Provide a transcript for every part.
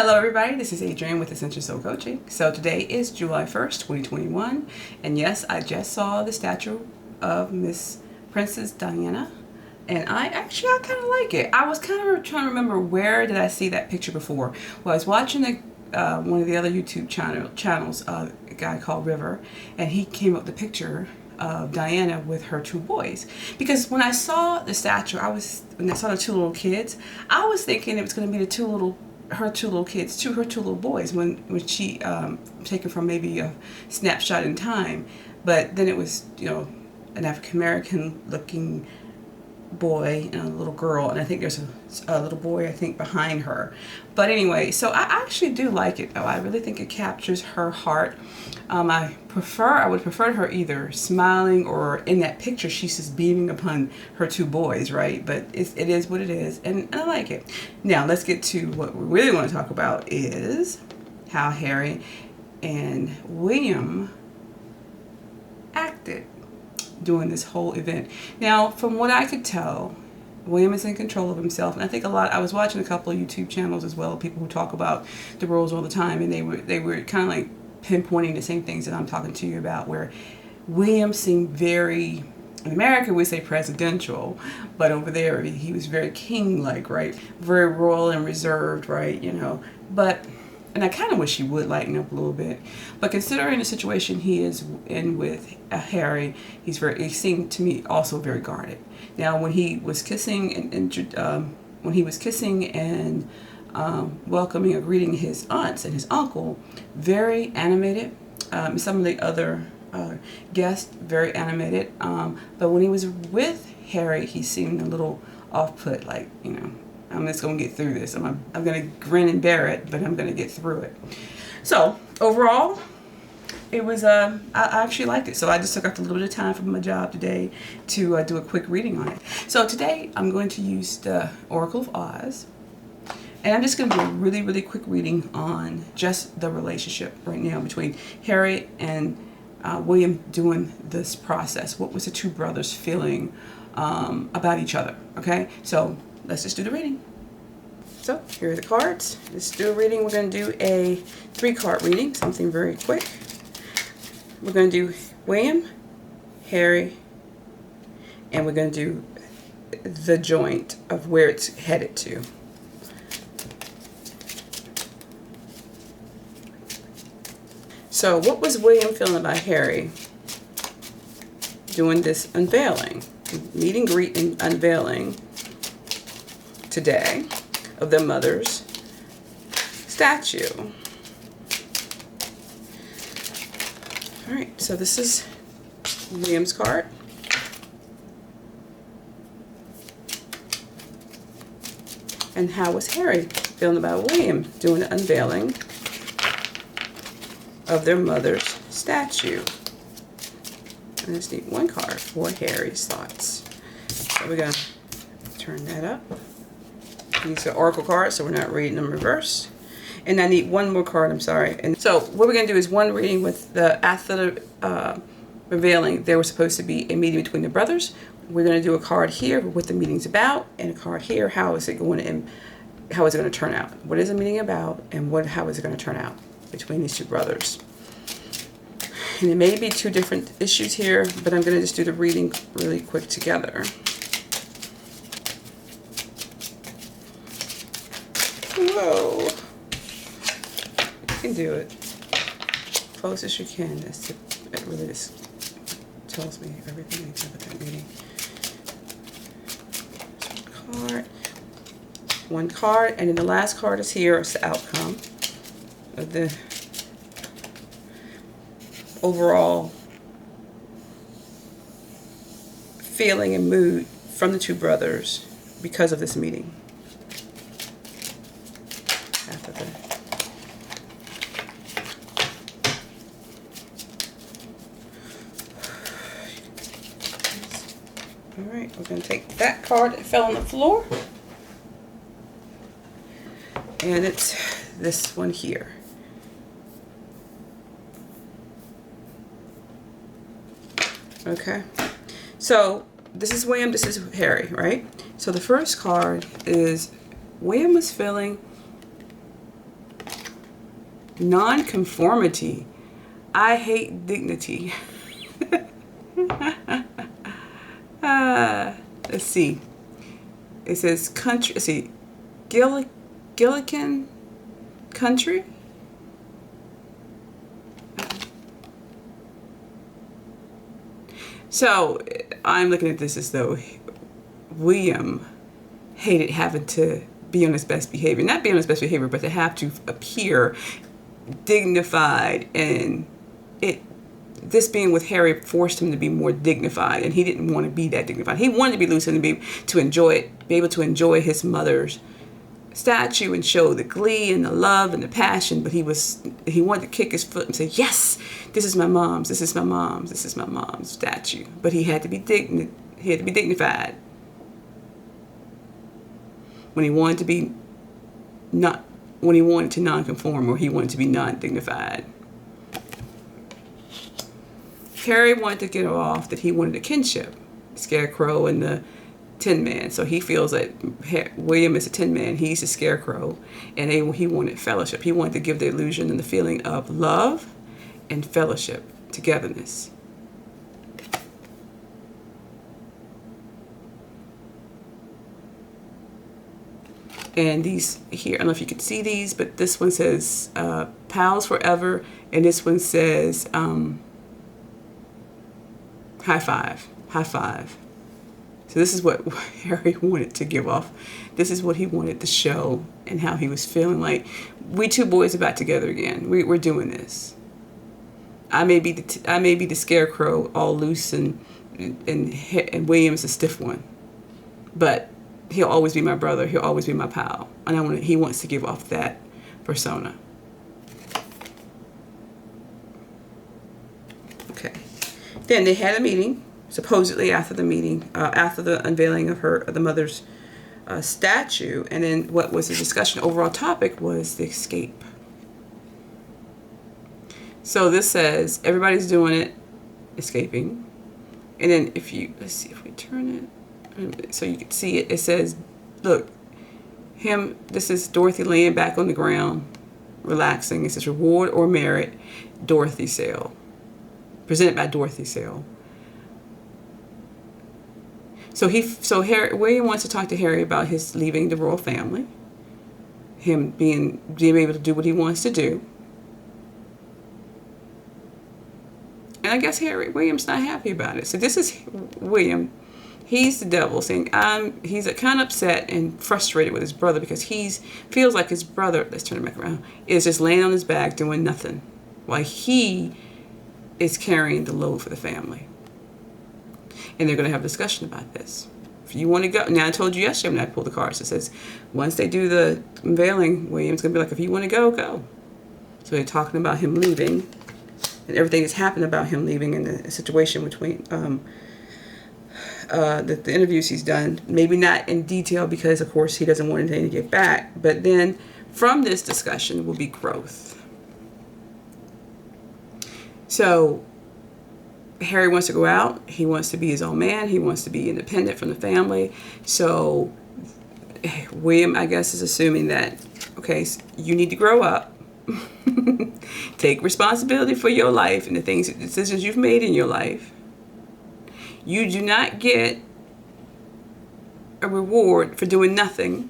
Hello everybody, this is Adrienne with Ascension Soul Coaching. So today is July 1st, 2021, and yes, I just saw the statue of Miss Princess Diana, and I kind of like it. I was kind of trying to remember where did I see that picture before. Well, I was watching one of the other YouTube channels, a guy called River, and he came up with the picture of Diana with her two boys. Because when I saw the statue, when I saw the two little kids, I was thinking it was going to be her two little boys when she taken from maybe a snapshot in time. But then it was, an African American looking boy and a little girl, and I think there's a little boy behind her. But anyway, so I actually do like it though. I really think it captures her heart. I would prefer her either smiling, or in that picture she's just beaming upon her two boys, right? But it is what it is, and I like it. Now let's get to what we really want to talk about, is how Harry and William acted during this whole event. Now, from what I could tell, William is in control of himself, and I think I was watching a couple of YouTube channels as well, people who talk about the roles all the time, and they were kind of like pinpointing the same things that I'm talking to you about, where William seemed very, in America we say presidential, but over there he was very king-like, right? Very royal and reserved, right? And I kind of wish he would lighten up a little bit. But considering the situation he is in with Harry, he seemed to me also very guarded. Now, when he was kissing and welcoming or greeting his aunts and his uncle, very animated. Some of the other guests, very animated. But when he was with Harry, he seemed a little off-put, like, I'm just going to get through this. I'm going to grin and bear it, but I'm going to get through it. So overall, it was, I actually liked it. So I just took out a little bit of time from my job today to do a quick reading on it. So today I'm going to use the Oracle of Oz. And I'm just going to do a really, really quick reading on just the relationship right now between Harry and William during this process. What was the two brothers feeling about each other? Okay, so let's just do the reading. So here are the cards. Let's do a reading. We're going to do a 3-card reading, something very quick. We're going to do William, Harry, and we're going to do the joint of where it's headed to. So what was William feeling about Harry doing this unveiling, meet and greet and unveiling today of their mother's statue? All right, so this is William's card. And how was Harry feeling about William doing the unveiling of their mother's statue? And I just need one card for Harry's thoughts. So we're going to turn that up. These are oracle cards, so we're not reading them reverse. And I need one more card, I'm sorry. And so what we're going to do is one reading with the after the revealing. There was supposed to be a meeting between the brothers. We're going to do a card here, what the meeting's about, and a card here, how is it going and how is it going to turn out? What is the meeting about, and how is it going to turn out between these two brothers? And it may be two different issues here, but I'm going to just do the reading really quick together. Whoa. You can do it. Close as you can. It really just tells me everything I did with that reading. One card, and then the last card is here. It's the outcome of the overall feeling and mood from the two brothers because of this meeting. All right, we're going to take that card that fell on the floor, and it's this one here. Okay, so this is William, this is Harry, right? So the first card is William was feeling Non-conformity. I hate dignity. Let's see. It says country. Let's see. Gilligan country. So I'm looking at this as though William hated having to be on his best behavior. Not be on his best behavior, but to have to appear dignified. And this being with Harry forced him to be more dignified, and he didn't want to be that dignified. He wanted to be loose and to enjoy it, be able to enjoy his mother's statue and show the glee and the love and the passion, but he wanted to kick his foot and say, yes, this is my mom's, this is my mom's, this is my mom's statue. But he had to be dignified when he wanted to non-conform, or he wanted to be non-dignified. Harry wanted to get off that he wanted a kinship, Scarecrow and the Tin Man. So he feels that William is a Tin Man, he's a Scarecrow, and he wanted fellowship. He wanted to give the illusion and the feeling of love and fellowship, togetherness. And these here, I don't know if you can see these, but this one says pals forever, and this one says high five, high five. So this is what Harry wanted to give off. This is what he wanted to show, and how he was feeling like, we two boys are back together again. We're doing this. I may be the Scarecrow, all loose, and William's a stiff one, but he'll always be my brother. He'll always be my pal, and he wants to give off that persona. Okay. Then they had a meeting. Supposedly after the meeting, after the unveiling of the mother's statue, and then what was the discussion? Overall topic was the escape. So this says everybody's doing it, escaping, and then let's see if we turn it so you can see it. It says, look, this is Dorothy laying back on the ground, relaxing. It says reward or merit, Dorothy Sale, presented by Dorothy Sale. So William wants to talk to Harry about his leaving the royal family, him being able to do what he wants to do. And I guess William's not happy about it. So this is William. He's the devil saying, he's kind of upset and frustrated with his brother because he feels like his brother, let's turn it back around, is just laying on his back doing nothing while he is carrying the load for the family. And they're going to have a discussion about this. If you want to go, now I told you yesterday when I pulled the cards, it says once they do the unveiling, William's going to be like, if you want to go, go. So they're talking about him leaving and everything that's happened about him leaving and the situation between the interviews he's done. Maybe not in detail because, of course, he doesn't want anything to get back. But then from this discussion will be growth. So Harry wants to go out. He wants to be his own man. He wants to be independent from the family. So William, I guess, is assuming that, okay, so you need to grow up. Take responsibility for your life and the decisions you've made in your life. You do not get a reward for doing nothing.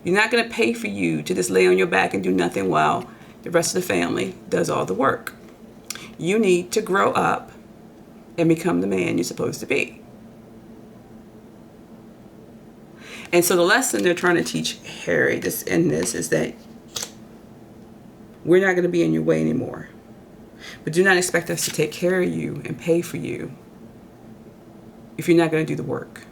You're not going to pay for you to just lay on your back and do nothing while the rest of the family does all the work. You need to grow up and become the man you're supposed to be. And so the lesson they're trying to teach Harry in this is that we're not going to be in your way anymore. But do not expect us to take care of you and pay for you if you're not going to do the work.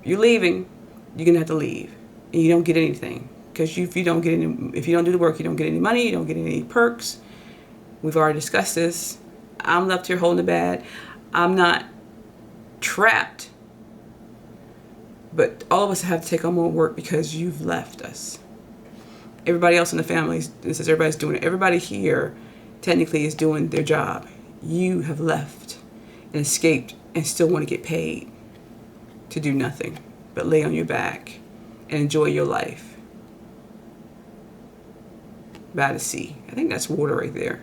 If you're leaving, you're going to have to leave. And you don't get anything. Because if you don't do the work, you don't get any money, you don't get any perks. We've already discussed this. I'm left here holding the bag. I'm not trapped. But all of us have to take on more work because you've left us. Everybody else in the family, this is everybody's doing it. Everybody here technically is doing their job. You have left and escaped and still want to get paid to do nothing but lay on your back and enjoy your life. by the sea. I think that's water right there.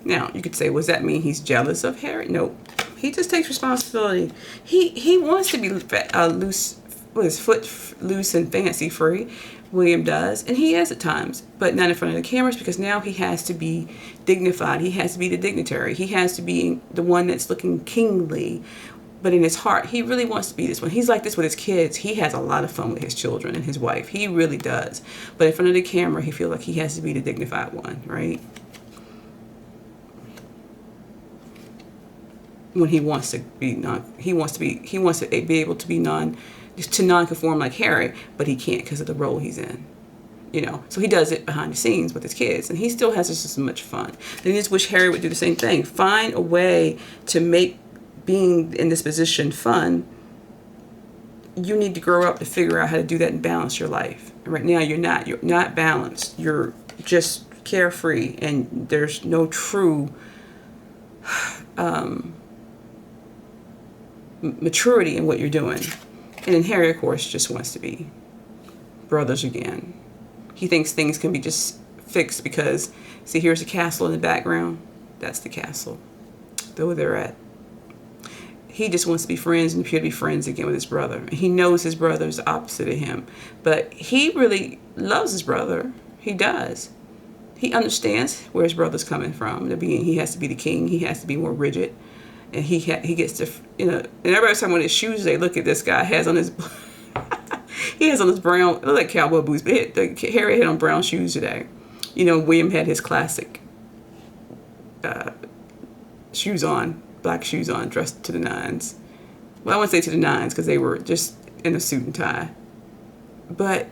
Now, you could say, does that mean he's jealous of Harry? No. He just takes responsibility. He wants to be loose, with his foot loose and fancy free. William does, and he is at times, but not in front of the cameras, because now he has to be dignified. He has to be the dignitary. He has to be the one that's looking kingly. But in his heart, he really wants to be this one. He's like this with his kids. He has a lot of fun with his children and his wife. He really does. But in front of the camera, he feels like he has to be the dignified one, right? When he wants to be he wants to be able to be non-conform like Harry, but he can't because of the role he's in. You know, so he does it behind the scenes with his kids, and he still has just as much fun. And I just wish Harry would do the same thing. Find a way to make being in this position fun. You need to grow up to figure out how to do that and balance your life. And right now, you're not balanced. You're just carefree, and there's no true maturity in what you're doing. And then Harry, of course, just wants to be brothers again. He thinks things can be just fixed because, see, here's the castle in the background. That's the castle. Though they're at. He just wants to be friends and appear to be friends again with his brother. He knows his brother is opposite of him, but he really loves his brother. He does. He understands where his brother's coming from. He has to be the king. He has to be more rigid, and he gets to, you know. And everybody's talking about his shoes today. Look at this guy has on his. He has on his brown, look like cowboy boots, but Harry had on brown shoes today. You know, William had his classic shoes on. Black shoes on, dressed to the nines. Well, I wouldn't say to the nines because they were just in a suit and tie. But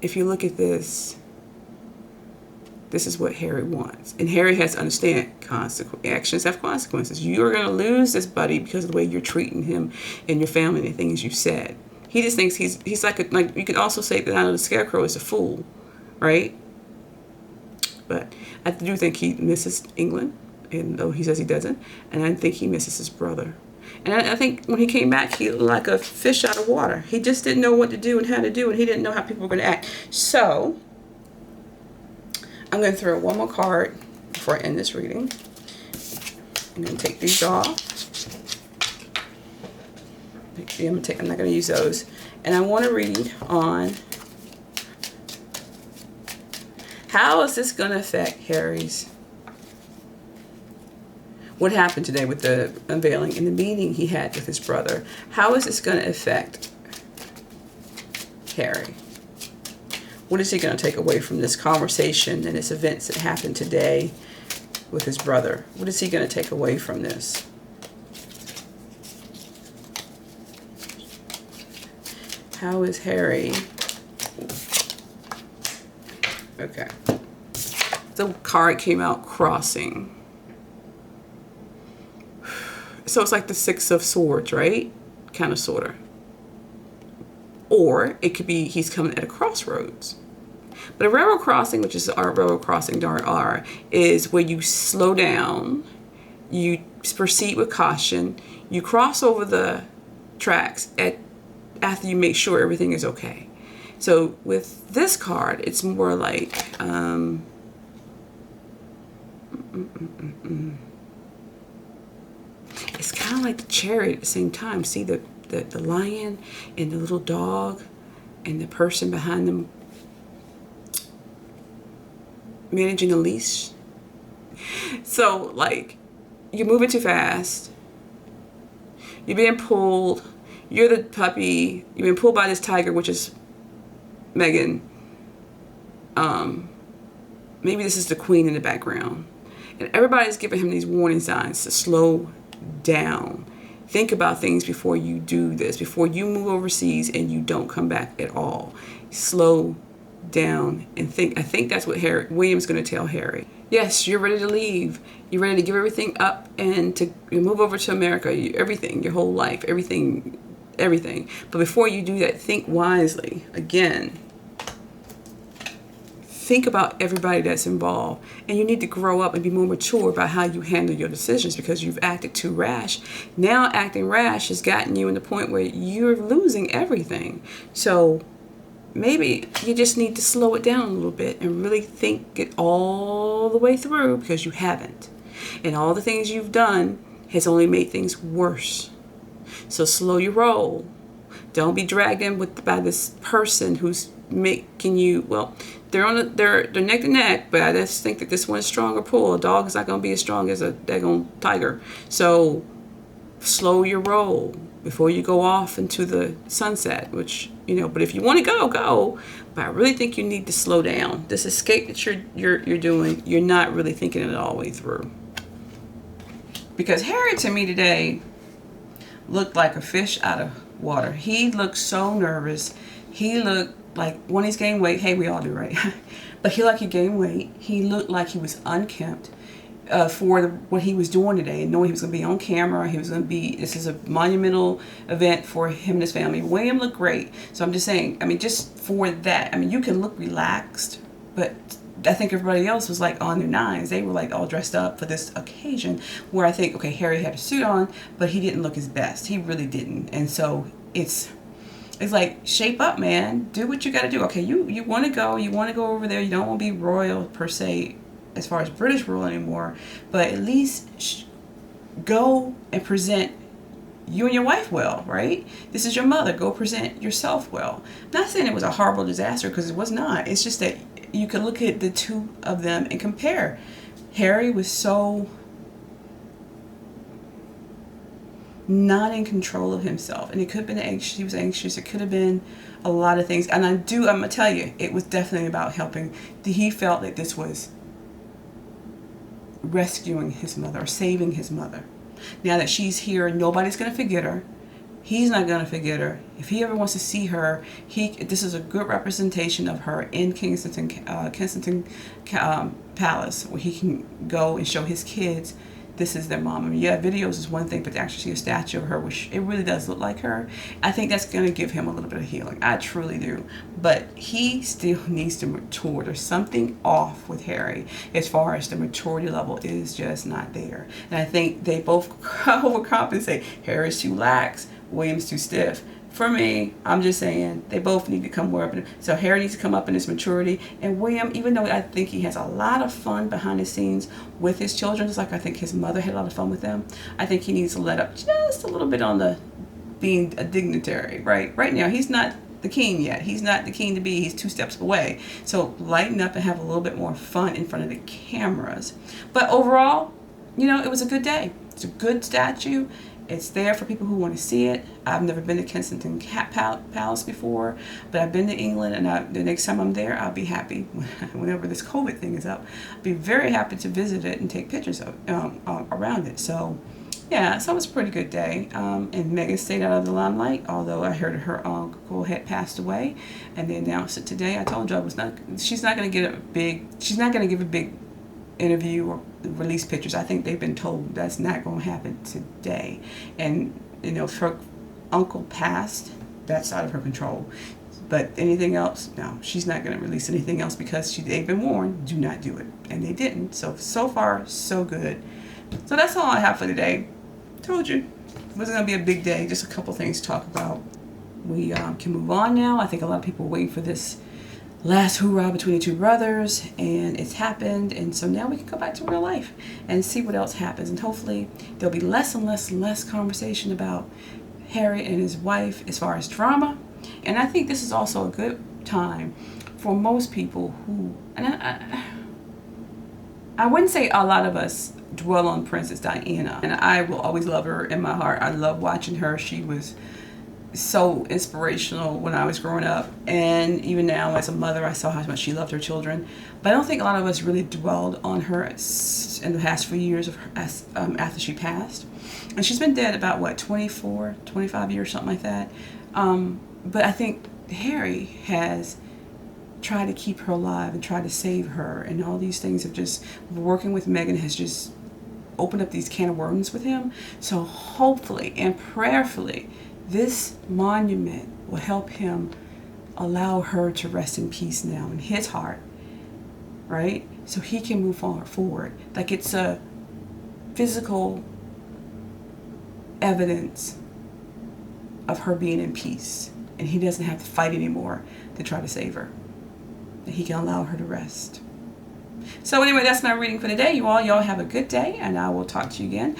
if you look at this, this is what Harry wants. And Harry has to understand actions have consequences. You're going to lose this buddy because of the way you're treating him and your family and the things you said. He just thinks he's like you could also say that I know the Scarecrow is a fool, right? But I do think he misses England. And though he says he doesn't, and I think he misses his brother. And I think when he came back, he looked like a fish out of water. He just didn't know what to do and how to do, and he didn't know how people were going to act. So, I'm going to throw one more card before I end this reading. I'm going to take these off. I'm not going to use those. And I want to read on how is this going to affect Harry's. What happened today with the unveiling and the meeting he had with his brother? How is this going to affect Harry? What is he going to take away from this conversation and this events that happened today with his brother? What is he going to take away from this? How is Harry? Okay. The card came out crossing. So it's like the Six of Swords, right? Kind of, sort of. Or it could be he's coming at a crossroads. But a railroad crossing, which is our railroad crossing, R, is where you slow down, you proceed with caution, you cross over the tracks after you make sure everything is okay. So with this card, it's more like... It's kind of like the Chariot at the same time. See the lion and the little dog and the person behind them managing a leash. So, like, you're moving too fast. You're being pulled. You're the puppy. You're being pulled by this tiger, which is Megan. Maybe this is the queen in the background. And everybody's giving him these warning signs to slow down. Think about things before you do this, before you move overseas and you don't come back at all. Slow down and think. I think that's what William's going to tell Harry. Yes, you're ready to leave. You're ready to give everything up and to move over to America. Everything, your whole life, everything. But before you do that, think wisely. Again, think about everybody that's involved, and you need to grow up and be more mature about how you handle your decisions because you've acted too rash. Now acting rash has gotten you in the point where you're losing everything. So maybe you just need to slow it down a little bit and really think it all the way through, because you haven't. And all the things you've done has only made things worse. So slow your roll. Don't be dragged in by this person who's making you, well, they're neck to neck, but I just think that this one's stronger pull. A dog is not going to be as strong as a daggone tiger. So slow your roll before you go off into the sunset, which, but if you want to go. But I really think you need to slow down. This escape that you're doing, you're not really thinking it all the way through. Because Harry, to me today, looked like a fish out of water. He looked so nervous. He looked like when he's gained weight. Hey, we all do, right? But he gained weight. He looked like he was unkempt for what he was doing today, and knowing he was going to be on camera. This is a monumental event for him and his family. William looked great. So I'm just saying, just for that, you can look relaxed, but I think everybody else was like on their nines. They were like all dressed up for this occasion, where I think, okay, Harry had a suit on, but he didn't look his best. He really didn't. And so it's like, shape up, man. Do what you got to do. Okay, you want to go. You want to go over there. You don't want to be royal per se, as far as British rule anymore, but at least go and present you and your wife well, right? This is your mother. Go present yourself well. I'm not saying it was a horrible disaster, because it was not. It's just that you can look at the two of them and compare. Harry was so not in control of himself, and it could have been anxious. He was anxious. It could have been a lot of things. And I'm gonna tell you, it was definitely about helping. He felt that this was rescuing his mother, or saving his mother. Now that she's here, nobody's going to forget her. He's not going to forget her. If he ever wants to see her, this is a good representation of her in Kensington Palace, where he can go and show his kids this is their mom. Videos is one thing, but to actually see a statue of her, which it really does look like her, I think that's going to give him a little bit of healing. I truly do. But he still needs to mature. There's something off with Harry as far as the maturity level is just not there. And I think they both overcompensate. Harry's too lax, William's too stiff. For me, I'm just saying they both need to come more up. So Harry needs to come up in his maturity. And William, even though I think he has a lot of fun behind the scenes with his children, just like I think his mother had a lot of fun with them, I think he needs to let up just a little bit on the being a dignitary, right? Right now, he's not the king yet. He's not the king to be. He's 2 steps away. So lighten up and have a little bit more fun in front of the cameras. But overall, it was a good day. It's a good statue. It's there for people who want to see it. I've never been to Kensington Palace before, but I've been to England, and the next time I'm there, I'll be happy. Whenever this COVID thing is up, I'll be very happy to visit it and take pictures of around it. So, yeah, so it was a pretty good day. And Meghan stayed out of the limelight, although I heard her uncle had passed away, and they announced it today. I told you she's not going to give a big interview or release pictures. I think they've been told that's not going to happen today. And if her uncle passed, that's out of her control. But anything else, no, she's not going to release anything else, because they've been warned, do not do it, and they didn't. So far, so good. So that's all I have for today. Told you it wasn't going to be a big day. Just a couple things to talk about. We can move on now. I think a lot of people are waiting for this last hoorah between the two brothers, and it's happened, and so now we can go back to real life and see what else happens, and hopefully there'll be less and less and less conversation about Harry and his wife as far as drama. And I think this is also a good time for most people who, and I wouldn't say a lot of us dwell on Princess Diana, and I will always love her in my heart. I love watching her. She was so inspirational when I was growing up, and even now as a mother, I saw how much she loved her children. But I don't think a lot of us really dwelled on her in the past few years of her, after she passed. And she's been dead about 24, 25 years, something like that. But I think Harry has tried to keep her alive and tried to save her, and all these things have just, working with Meghan has just opened up these can of worms with him. So hopefully and prayerfully, this monument will help him allow her to rest in peace now in his heart, right? So he can move forward. Like it's a physical evidence of her being in peace. and he doesn't have to fight anymore to try to save her. That he can allow her to rest. So anyway, that's my reading for today. You all have a good day, and I will talk to you again.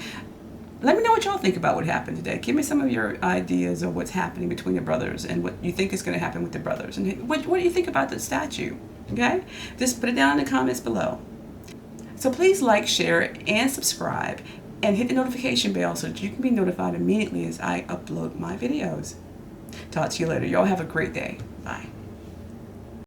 Let me know what y'all think about what happened today. Give me some of your ideas of what's happening between the brothers and what you think is going to happen with the brothers. And what do you think about the statue? Okay? Just put it down in the comments below. So please like, share, and subscribe, and hit the notification bell so that you can be notified immediately as I upload my videos. Talk to you later. Y'all have a great day. Bye.